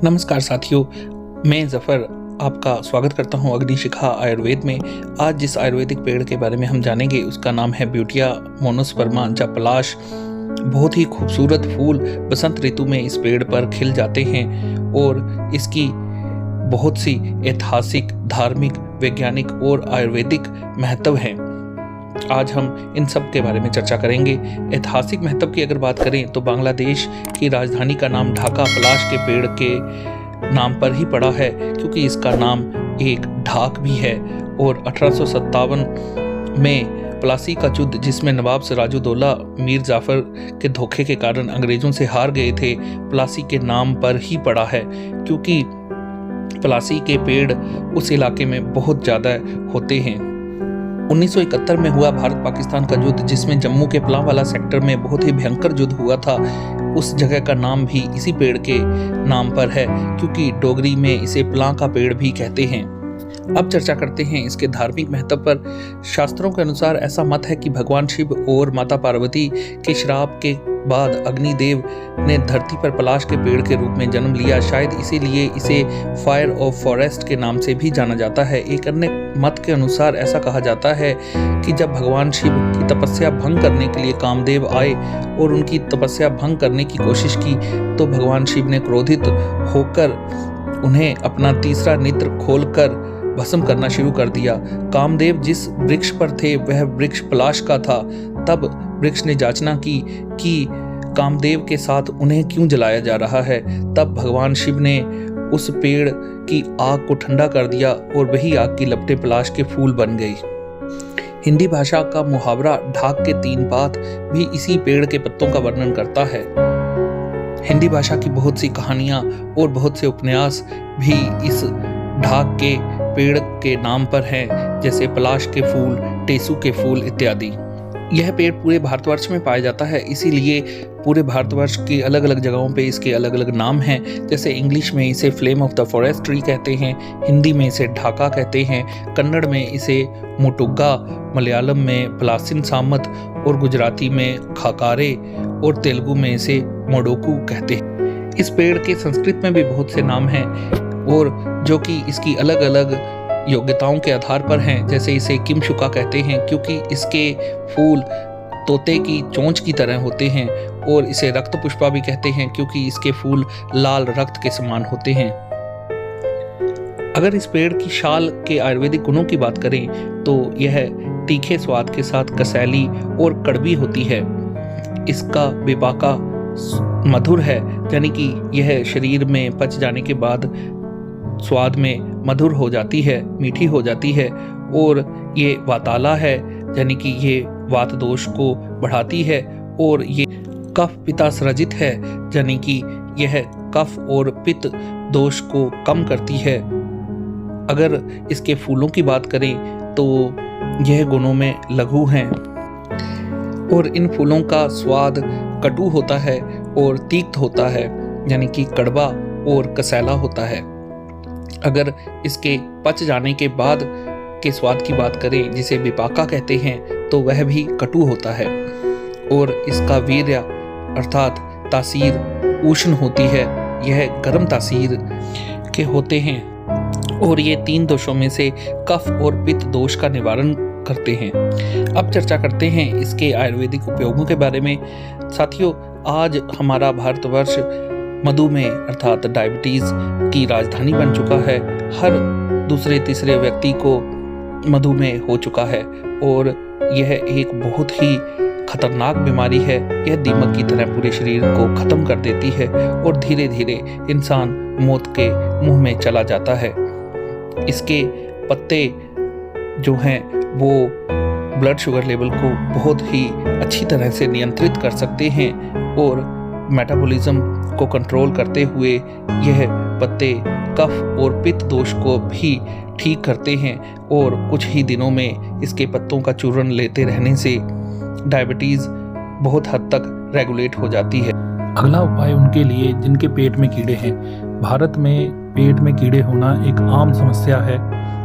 नमस्कार साथियों, मैं ज़फ़र आपका स्वागत करता हूं अग्निशिखा आयुर्वेद में। आज जिस आयुर्वेदिक पेड़ के बारे में हम जानेंगे उसका नाम है ब्यूटिया मोनोस्पर्मा या पलाश। बहुत ही खूबसूरत फूल बसंत ऋतु में इस पेड़ पर खिल जाते हैं और इसकी बहुत सी ऐतिहासिक, धार्मिक, वैज्ञानिक और आयुर्वेदिक महत्व हैं। आज हम इन सब के बारे में चर्चा करेंगे। ऐतिहासिक महत्व की अगर बात करें तो बांग्लादेश की राजधानी का नाम ढाका पलाश के पेड़ के नाम पर ही पड़ा है, क्योंकि इसका नाम एक ढाक भी है। और 1857 में प्लासी का युद्ध, जिसमें नवाब सिराजुद्दौला मीर जाफर के धोखे के कारण अंग्रेजों से हार गए थे, प्लासी के नाम पर ही पड़ा है, क्योंकि प्लासी के पेड़ उस इलाके में बहुत ज़्यादा होते हैं। 1971 में हुआ भारत पाकिस्तान का युद्ध, जिसमें जम्मू के पलांवाला सेक्टर में बहुत ही भयंकर युद्ध हुआ था। उस जगह का नाम भी इसी पेड़ के नाम पर है, क्योंकि डोगरी में इसे पलां का पेड़ भी कहते हैं। अब चर्चा करते हैं इसके धार्मिक महत्व पर। शास्त्रों के अनुसार ऐसा मत है कि भगवान शिव और माता पार्वती के श्राप के बाद अग्निदेव ने धरती पर पलाश के पेड़ के रूप में जन्म लिया। शायद इसीलिए इसे फायर ऑफ फॉरेस्ट के नाम से भी जाना जाता है। एक अन्य मत के अनुसार ऐसा कहा जाता है कि जब भगवान शिव की तपस्या भंग करने के लिए कामदेव आए और उनकी तपस्या भंग करने की कोशिश की, तो भगवान शिव ने क्रोधित होकर उन्हें अपना तीसरा नेत्र खोलकर भस्म करना शुरू कर दिया। कामदेव जिस वृक्ष पर थे वह वृक्ष पलाश का था। तब वृक्ष ने जांचना की कि कामदेव के साथ उन्हें क्यों जलाया जा रहा है। तब भगवान शिव ने उस पेड़ की आग को ठंडा कर दिया और वही आग की लपटें पलाश के फूल बन गई। हिंदी भाषा का मुहावरा ढाक के 3 पात भी इसी पेड़ के पत्तों का वर्णन करता है। हिंदी भाषा की बहुत सी कहानियां और बहुत से उपन्यास भी इस ढाक के पेड़ के नाम पर हैं, जैसे पलाश के फूल, टेसू के फूल इत्यादि। यह पेड़ पूरे भारतवर्ष में पाया जाता है, इसीलिए पूरे भारतवर्ष की अलग अलग जगहों पे इसके अलग अलग नाम हैं। जैसे इंग्लिश में इसे flame of the forest tree कहते हैं, हिंदी में इसे ढाका कहते हैं, कन्नड़ में इसे मोटुग्गा, मलयालम में पलासिन सामत और गुजराती में खाकारे और तेलुगु में इसे मोडोकू कहते हैं। इस पेड़ के संस्कृत में भी बहुत से नाम हैं और जो कि इसकी अलग अलग योग्यताओं के आधार पर हैं। जैसे इसे किमशुका कहते हैं क्योंकि इसके फूल तोते की चोंच की तरह होते हैं, और इसे रक्त पुष्पा भी कहते हैं क्योंकि इसके फूल लाल रक्त के समान होते हैं। अगर इस पेड़ की शाल के आयुर्वेदिक गुणों की बात करें तो यह तीखे स्वाद के साथ कसैली और कड़वी होती है। इसका विपाका मधुर है, यानी कि यह शरीर में पच जाने के बाद स्वाद में मधुर हो जाती है, मीठी हो जाती है। और ये वाताला है, यानी कि ये वात दोष को बढ़ाती है। और ये कफ पित्तासृजित है, यानी कि यह कफ और पित्त दोष को कम करती है। अगर इसके फूलों की बात करें तो यह गुणों में लघु हैं और इन फूलों का स्वाद कटु होता है और तीक्त होता है, यानी कि कड़वा और कसैला होता है। अगर इसके पच जाने के बाद के स्वाद की बात करें, जिसे विपाका कहते हैं, तो वह भी कटु होता है। और इसका वीर्य अर्थात तासीर उष्ण होती है, यह गर्म तासीर के होते हैं और ये 3 दोषों में से कफ और पित्त दोष का निवारण करते हैं। अब चर्चा करते हैं इसके आयुर्वेदिक उपयोगों के बारे में। साथियों, आज हमारा भारतवर्ष मधुमेह अर्थात डायबिटीज की राजधानी बन चुका है। हर दूसरे तीसरे व्यक्ति को मधुमेह हो चुका है और यह एक बहुत ही खतरनाक बीमारी है। यह दीमक की तरह पूरे शरीर को खत्म कर देती है और धीरे धीरे इंसान मौत के मुंह में चला जाता है। इसके पत्ते जो हैं वो ब्लड शुगर लेवल को बहुत ही अच्छी तरह से नियंत्रित कर सकते हैं और मेटाबॉलिज्म को कंट्रोल करते हुए यह पत्ते कफ और पित्त दोष को भी ठीक करते हैं। और कुछ ही दिनों में इसके पत्तों का चूर्ण लेते रहने से डायबिटीज बहुत हद तक रेगुलेट हो जाती है। अगला उपाय उनके लिए जिनके पेट में कीड़े हैं। भारत में पेट में कीड़े होना एक आम समस्या है।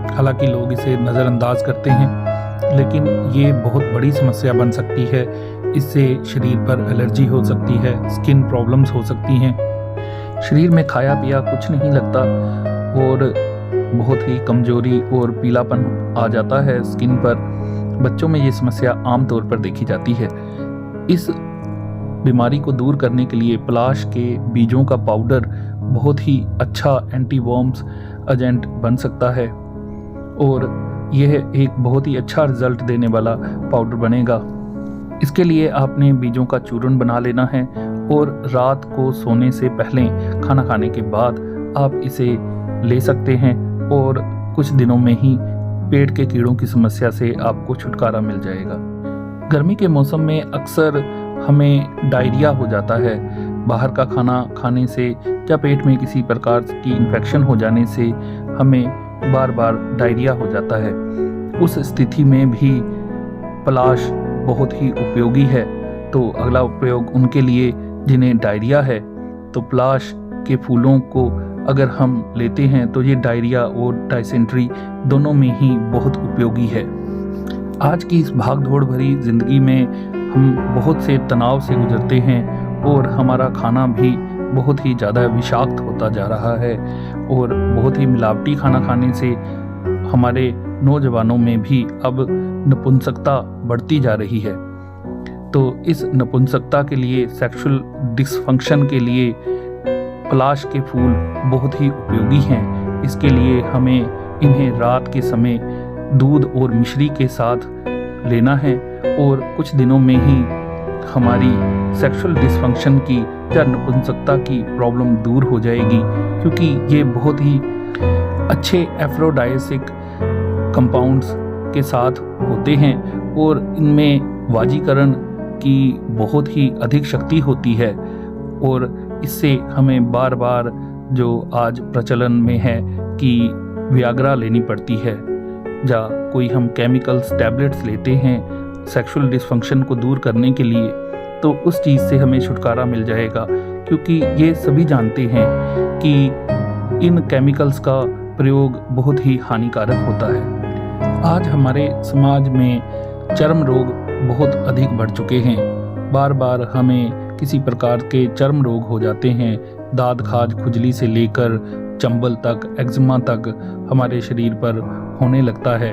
हालांकि लोग इसे नज़रअंदाज करते हैं, लेकिन ये बहुत बड़ी समस्या बन सकती है। इससे शरीर पर एलर्जी हो सकती है, स्किन प्रॉब्लम्स हो सकती हैं। शरीर में खाया पिया कुछ नहीं लगता और बहुत ही कमजोरी और पीलापन आ जाता है स्किन पर। बच्चों में ये समस्या आमतौर पर देखी जाती है। इस बीमारी को दूर करने के लिए पलाश के बीजों का पाउडर बहुत ही अच्छा एंटीवॉर्म्स एजेंट बन सकता है और यह एक बहुत ही अच्छा रिजल्ट देने वाला पाउडर बनेगा। इसके लिए आपने बीजों का चूर्ण बना लेना है और रात को सोने से पहले खाना खाने के बाद आप इसे ले सकते हैं और कुछ दिनों में ही पेट के कीड़ों की समस्या से आपको छुटकारा मिल जाएगा। गर्मी के मौसम में अक्सर हमें डायरिया हो जाता है। बाहर का खाना खाने से या पेट में किसी प्रकार की इन्फेक्शन हो जाने से हमें बार बार डायरिया हो जाता है। उस स्थिति में भी पलाश बहुत ही उपयोगी है। तो अगला उपयोग उनके लिए जिन्हें डायरिया है, तो पलाश के फूलों को अगर हम लेते हैं तो ये डायरिया और डायसेंट्री दोनों में ही बहुत उपयोगी है। आज की इस भाग दौड़ भरी ज़िंदगी में हम बहुत से तनाव से गुजरते हैं और हमारा खाना भी बहुत ही ज़्यादा विषाक्त होता जा रहा है और बहुत ही मिलावटी खाना खाने से हमारे नौजवानों में भी अब नपुंसकता बढ़ती जा रही है। तो इस नपुंसकता के लिए, सेक्सुअल डिसफंक्शन के लिए पलाश के फूल बहुत ही उपयोगी हैं। इसके लिए हमें इन्हें रात के समय दूध और मिश्री के साथ लेना है और कुछ दिनों में ही हमारी सेक्सुअल डिसफंक्शन की या नपुंसकता की प्रॉब्लम दूर हो जाएगी, क्योंकि ये बहुत ही अच्छे एफ्रोडाइसिक कंपाउंड्स के साथ होते हैं और इनमें वाजीकरण की बहुत ही अधिक शक्ति होती है और इससे हमें बार बार जो आज प्रचलन में है कि वियाग्रा लेनी पड़ती है या कोई हम केमिकल्स टैबलेट्स लेते हैं सेक्सुअल डिसफंक्शन को दूर करने के लिए, तो उस चीज़ से हमें छुटकारा मिल जाएगा, क्योंकि ये सभी जानते हैं कि इन केमिकल्स का प्रयोग बहुत ही हानिकारक होता है। आज हमारे समाज में चर्म रोग बहुत अधिक बढ़ चुके हैं। बार बार हमें किसी प्रकार के चर्म रोग हो जाते हैं। दाद खाज खुजली से लेकर चंबल तक, एक्जिमा तक हमारे शरीर पर होने लगता है।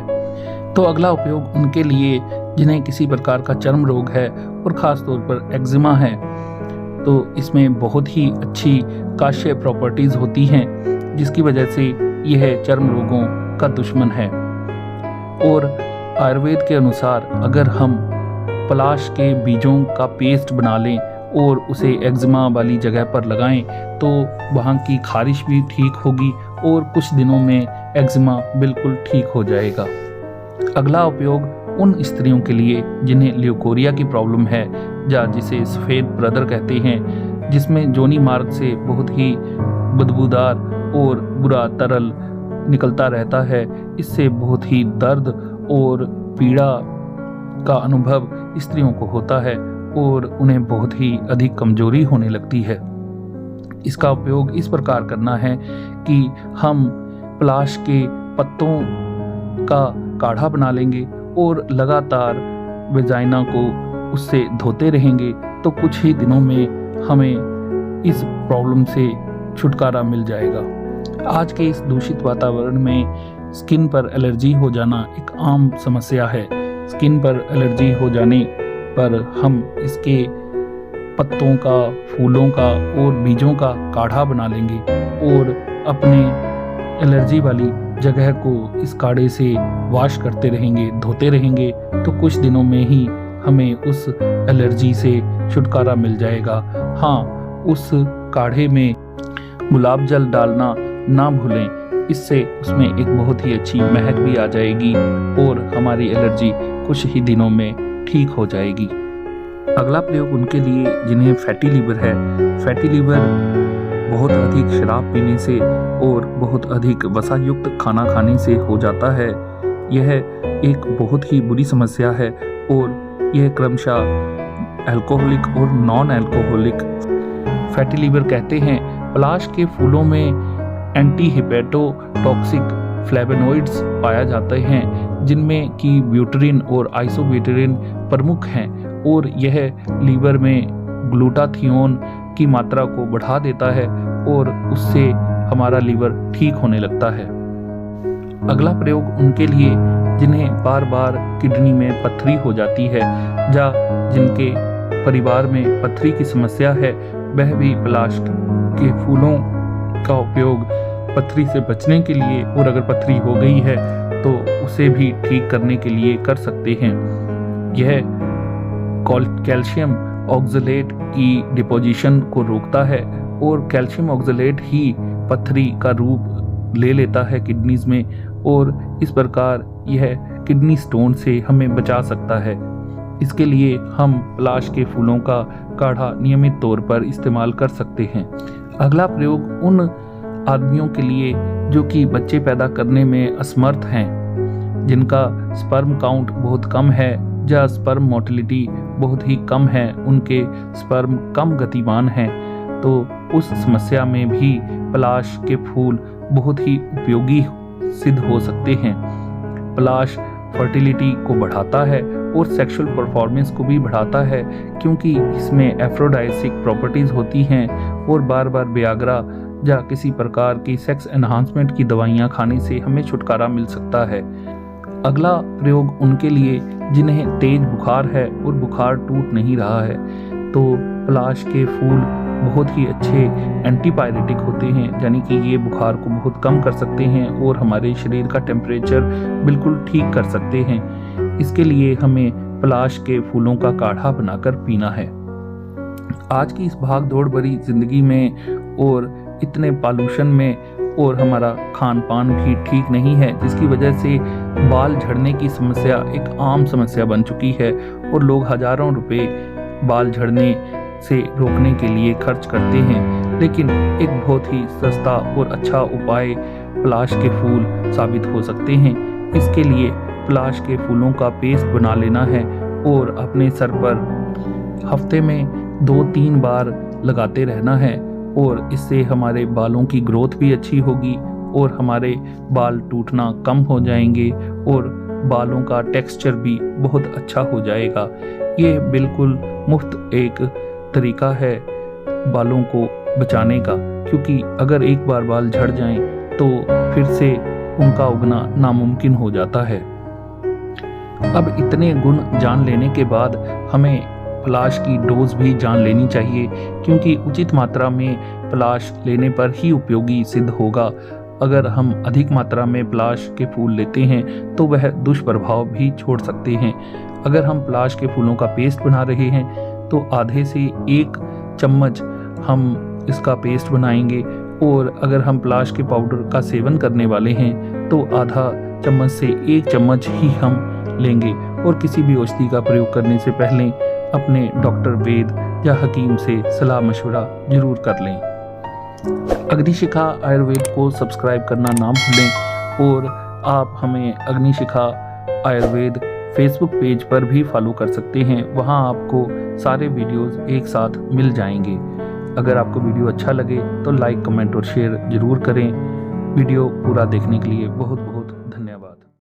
तो अगला उपयोग उनके लिए जिन्हें किसी प्रकार का चर्म रोग है और ख़ास तौर पर एक्जिमा है, तो इसमें बहुत ही अच्छी काश्य प्रॉपर्टीज़ होती हैं जिसकी वजह से यह चर्म रोगों का दुश्मन है। और आयुर्वेद के अनुसार अगर हम पलाश के बीजों का पेस्ट बना लें और उसे एक्जिमा वाली जगह पर लगाएं तो वहाँ की खारिश भी ठीक होगी और कुछ दिनों में एक्जिमा बिल्कुल ठीक हो जाएगा। अगला उपयोग उन स्त्रियों के लिए जिन्हें ल्यूकोरिया की प्रॉब्लम है या जिसे सफ़ेद प्रदर कहते हैं, जिसमें जोनी मार्ग से बहुत ही बदबूदार और बुरा तरल निकलता रहता है। इससे बहुत ही दर्द और पीड़ा का अनुभव स्त्रियों को होता है और उन्हें बहुत ही अधिक कमजोरी होने लगती है। इसका उपयोग इस प्रकार करना है कि हम पलाश के पत्तों का काढ़ा बना लेंगे और लगातार वेजाइना को उससे धोते रहेंगे, तो कुछ ही दिनों में हमें इस प्रॉब्लम से छुटकारा मिल जाएगा। आज के इस दूषित वातावरण में स्किन पर एलर्जी हो जाना एक आम समस्या है। स्किन पर एलर्जी हो जाने पर हम इसके पत्तों का, फूलों का और बीजों का काढ़ा बना लेंगे और अपने एलर्जी वाली जगह को इस काढ़े से वॉश करते रहेंगे, धोते रहेंगे, तो कुछ दिनों में ही हमें उस एलर्जी से छुटकारा मिल जाएगा। हाँ, उस काढ़े में गुलाब जल डालना ना भूलें, इससे उसमें एक बहुत ही अच्छी महक भी आ जाएगी और हमारी एलर्जी कुछ ही दिनों में ठीक हो जाएगी। अगला प्रयोग उनके लिए जिन्हें फैटी लीवर है। फैटी लीवर बहुत अधिक शराब पीने से और बहुत अधिक वसा युक्त खाना खाने से हो जाता है। यह एक बहुत ही बुरी समस्या है और यह क्रमशः अल्कोहलिक और नॉन अल्कोहलिक फैटी लीवर कहते हैं। पलाश के फूलों में एंटी हिपेटोटॉक्सिक फ्लेवोनॉइड्स पाया जाते हैं, जिनमें कि ब्यूटरीन और आइसोब्यूटेरिन प्रमुख हैं और यह लीवर में ग्लूटाथियोन की मात्रा को बढ़ा देता है और उससे हमारा लीवर ठीक होने लगता है। अगला प्रयोग उनके लिए जिन्हें बार बार किडनी में पथरी हो जाती है या जिनके परिवार में पथरी की समस्या है, वह भी पलाश के फूलों का उपयोग पथरी से बचने के लिए और अगर पथरी हो गई है तो उसे भी ठीक करने के लिए कर सकते हैं। यह कैल्शियम ऑक्सलेट की डिपोजिशन को रोकता है और कैल्शियम ऑक्सलेट ही पथरी का रूप ले लेता है किडनीज में, और इस प्रकार यह किडनी स्टोन से हमें बचा सकता है। इसके लिए हम पलाश के फूलों का काढ़ा नियमित तौर पर इस्तेमाल कर सकते हैं। अगला प्रयोग उन आदमियों के लिए जो कि बच्चे पैदा करने में असमर्थ हैं, जिनका स्पर्म काउंट बहुत कम है या स्पर्म मोटिलिटी बहुत ही कम है, उनके स्पर्म कम गतिमान हैं, तो उस समस्या में भी पलाश के फूल बहुत ही उपयोगी सिद्ध हो सकते हैं। पलाश फर्टिलिटी को बढ़ाता है और सेक्सुअल परफॉर्मेंस को भी बढ़ाता है, क्योंकि इसमें एफ्रोडाइसिक प्रॉपर्टीज होती हैं और बार बार वियाग्रा या किसी प्रकार की सेक्स एनहांसमेंट की दवाइयाँ खाने से हमें छुटकारा मिल सकता है। अगला प्रयोग उनके लिए जिन्हें तेज बुखार है और बुखार टूट नहीं रहा है, तो पलाश के फूल बहुत ही अच्छे एंटीपायरेटिक होते हैं, यानी कि ये बुखार को बहुत कम कर सकते हैं और हमारे शरीर का टेम्परेचर बिल्कुल ठीक कर सकते हैं। इसके लिए हमें पलाश के फूलों का काढ़ा बनाकर पीना है। आज की इस भाग दौड़ भरी जिंदगी में और इतने पॉल्यूशन में और हमारा खान पान भी ठीक नहीं है, जिसकी वजह से बाल झड़ने की समस्या एक आम समस्या बन चुकी है और लोग हजारों रुपए बाल झड़ने से रोकने के लिए खर्च करते हैं। लेकिन एक बहुत ही सस्ता और अच्छा उपाय पलाश के फूल साबित हो सकते हैं। इसके लिए पलाश के फूलों का पेस्ट बना लेना है और अपने सर पर हफ्ते में 2-3 बार लगाते रहना है, और इससे हमारे बालों की ग्रोथ भी अच्छी होगी और हमारे बाल टूटना कम हो जाएंगे और बालों का टेक्सचर भी बहुत अच्छा हो जाएगा। ये बिल्कुल मुफ्त एक तरीका है बालों को बचाने का, क्योंकि अगर एक बार बाल झड़ जाएं तो फिर से उनका उगना नामुमकिन हो जाता है। अब इतने गुण जान लेने के बाद हमें पलाश की डोज भी जान लेनी चाहिए, क्योंकि उचित मात्रा में पलाश लेने पर ही उपयोगी सिद्ध होगा। अगर हम अधिक मात्रा में पलाश के फूल लेते हैं तो वह दुष्प्रभाव भी छोड़ सकते हैं। अगर हम पलाश के फूलों का पेस्ट बना रहे हैं तो आधे से 1 चम्मच हम इसका पेस्ट बनाएंगे, और अगर हम पलाश के पाउडर का सेवन करने वाले हैं तो आधा चम्मच से 1 चम्मच ही हम लेंगे। और किसी भी औषधि का प्रयोग करने से पहले अपने डॉक्टर वैद्य या हकीम से सलाह मशवरा जरूर कर लें। अग्निशिखा आयुर्वेद को सब्सक्राइब करना ना भूलें, और आप हमें अग्निशिखा आयुर्वेद फेसबुक पेज पर भी फॉलो कर सकते हैं। वहां आपको सारे वीडियोस एक साथ मिल जाएंगे। अगर आपको वीडियो अच्छा लगे तो लाइक, कमेंट और शेयर जरूर करें। वीडियो पूरा देखने के लिए बहुत बहुत